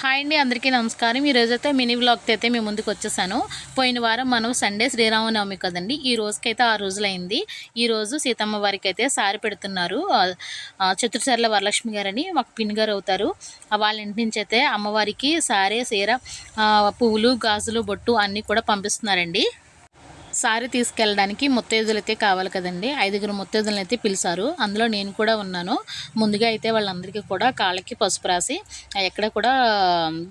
Hi అండి, అందరికీ నమస్కారం. ఈరోజైతే మినీ వ్లాగ్తో అయితే మేము ముందుకు వచ్చేసాను. పోయిన వారం మనం సండే శ్రీరామనవమి కదండి. ఈ రోజుకైతే 6 రోజులైంది. ఈరోజు సీతమ్మ వారికి అయితే సారి పెడుతున్నారు. చతుర్సర్ల వరలక్ష్మి గారని మాకు పిన్ని గారు అవుతారు. వాళ్ళ ఇంటి నుంచి అయితే అమ్మవారికి సారే సీర పువ్వులు గాజులు బొట్టు అన్నీ కూడా పంపిస్తున్నారండి. సారీ తీసుకెళ్ళడానికి ముత్తైదులు అయితే కావాలి కదండి. 5గురు ముత్తైదులను అయితే పిలిచారు. అందులో నేను కూడా ఉన్నాను. ముందుగా అయితే వాళ్ళందరికీ కూడా కాళ్ళకి పసుపు రాసి ఎక్కడ కూడా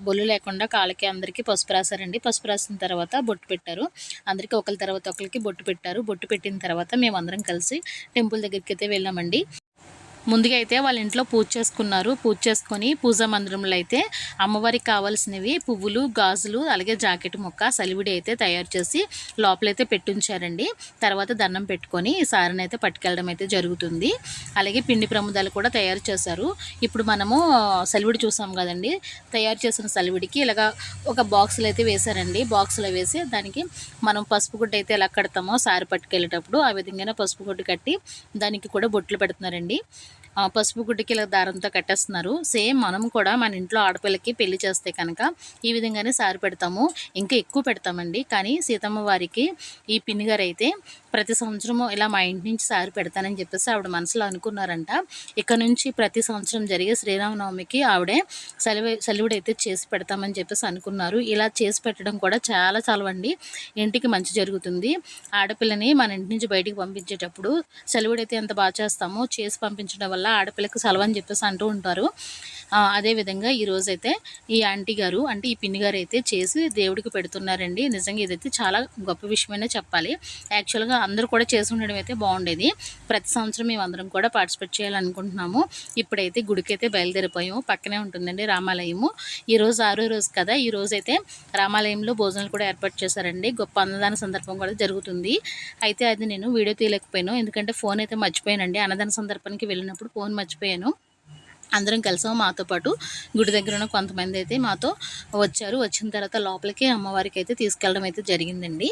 బొల్లు లేకుండా కాళ్ళకి అందరికీ పసుపు రాశారండి. పసుపు రాసిన తర్వాత బొట్టు పెట్టారు. అందరికీ ఒకరి తర్వాత ఒకరికి బొట్టు పెట్టారు. బొట్టు పెట్టిన తర్వాత మేమందరం కలిసి టెంపుల్ దగ్గరికి అయితే వెళ్ళామండి. ముందుగా అయితే వాళ్ళ ఇంట్లో పూజ చేసుకున్నారు. పూజ చేసుకొని పూజా మందిరంలో అయితే అమ్మవారికి కావాల్సినవి పువ్వులు గాజులు అలాగే జాకెట్ ముక్క సలివిడి అయితే తయారు చేసి లోపలైతే పెట్టుంచారండి. తర్వాత దండం పెట్టుకొని సారిని అయితే పట్టుకెళ్ళడం అయితే జరుగుతుంది. అలాగే పిండి ప్రముదాలు కూడా తయారు చేశారు. ఇప్పుడు మనము సలివిడి చూసాం కదండి. తయారు చేసిన సలివిడికి ఇలాగా ఒక బాక్సులు అయితే వేశారండి. బాక్సులో వేసి దానికి మనం పసుపు గుడ్డ అయితే ఎలా కడతామో సారి పట్టుకెళ్ళేటప్పుడు ఆ విధంగానే పసుపు గుడ్డ కట్టి దానికి కూడా బొట్లు పెడుతున్నారండి. పసుపు గుడ్డకి ఇలా దారంతో కట్టేస్తున్నారు. సేమ్ మనం కూడా మన ఇంట్లో ఆడపిల్లకి పెళ్లి చేస్తే కనుక ఈ విధంగానే సారి పెడతాము. ఇంకా ఎక్కువ పెడతామండి. కానీ సీతమ్మ వారికి ఈ పిన్ని గారు అయితే ప్రతి సంవత్సరము ఇలా మా ఇంటి నుంచి సారి పెడతానని చెప్పేసి ఆవిడ మనసులో అనుకున్నారంట. ఇక్కడ నుంచి ప్రతి సంవత్సరం జరిగే శ్రీరామనవమికి ఆవిడే సలివిడి అయితే చేసి పెడతామని చెప్పేసి అనుకున్నారు. ఇలా చేసి పెట్టడం కూడా చాలా చాలవండి. ఇంటికి మంచి జరుగుతుంది. ఆడపిల్లని మన ఇంటి నుంచి బయటికి పంపించేటప్పుడు సలివిడి అయితే ఎంత బాగా చేస్తామో చేసి పంపించడం వల్ల ఆడపిల్లకి సెలవు అని చెప్పేసి అంటూ ఉంటారు. అదేవిధంగా ఈరోజైతే ఈ ఆంటీ గారు అంటే ఈ పిన్ని గారు అయితే చేసి దేవుడికి పెడుతున్నారండి. నిజంగా ఇదైతే చాలా గొప్ప విషయమనే చెప్పాలి. యాక్చువల్గా అందరూ కూడా చేసి ఉండడం అయితే బాగుండేది. ప్రతి సంవత్సరం మేము అందరం కూడా పార్టిసిపేట్ చేయాలనుకుంటున్నాము. ఇప్పుడైతే గుడికి అయితే బయలుదేరిపోయాము. పక్కనే ఉంటుందండి రామాలయము. ఈరోజు 6వ రోజు కదా. ఈ రోజైతే రామాలయంలో భోజనాలు కూడా ఏర్పాటు చేశారండి. గొప్ప అన్నదాన సందర్భం కూడా జరుగుతుంది. అయితే అది నేను వీడియో తీయలేకపోయాను. ఎందుకంటే ఫోన్ అయితే మర్చిపోయానండి. అన్నదాన సందర్భానికి వెళ్ళినప్పుడు ఫోన్ మర్చిపోయాను. అందరం కలిసాము. మాతో పాటు గుడి దగ్గర ఉన్న కొంతమంది అయితే మాతో వచ్చారు. వచ్చిన తర్వాత లోపలికి అమ్మవారికి అయితే తీసుకెళ్ళడం అయితే జరిగిందండి.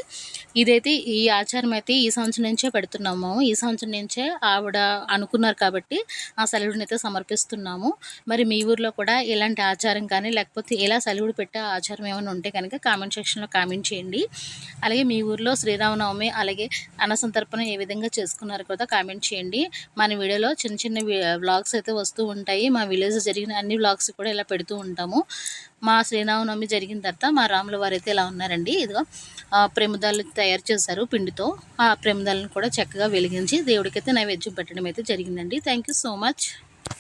ఇదైతే ఈ ఆచారం అయితే ఈ సంవత్సరం నుంచే పెడుతున్నాము. ఈ సంవత్సరం నుంచే ఆవిడ అనుకున్నారు కాబట్టి ఆ సలివిడిని అయితే సమర్పిస్తున్నాము. మరి మీ ఊర్లో కూడా ఇలాంటి ఆచారం కానీ లేకపోతే ఇలా సలివిడి పెట్టే ఆచారం ఏమైనా ఉంటే కనుక కామెంట్ సెక్షన్లో కామెంట్ చేయండి. అలాగే మీ ఊర్లో శ్రీరామనవమి అలాగే అన్న సంతర్పణ ఏ విధంగా చేసుకున్నారు కూడా కామెంట్ చేయండి. మన వీడియోలో చిన్న చిన్న వ్లాగ్స్ అయితే వస్తూ ఉంటాయి. మా విలేజ్ జరిగిన అన్ని వ్లాగ్స్ కూడా ఇలా పెడుతూ ఉంటాము. మా శ్రీరామనవమి జరిగిన తర్వాత మా రాముల వారు అయితే ఇలా ఉన్నారండి. ఇదిగో ప్రమిదాలు తయారు చేశారు పిండితో. ఆ ప్రమిదాలను కూడా చక్కగా వెలిగించి దేవుడికైతే నైవేద్యం పెట్టడం అయితే జరిగిందండి. Thank you so much.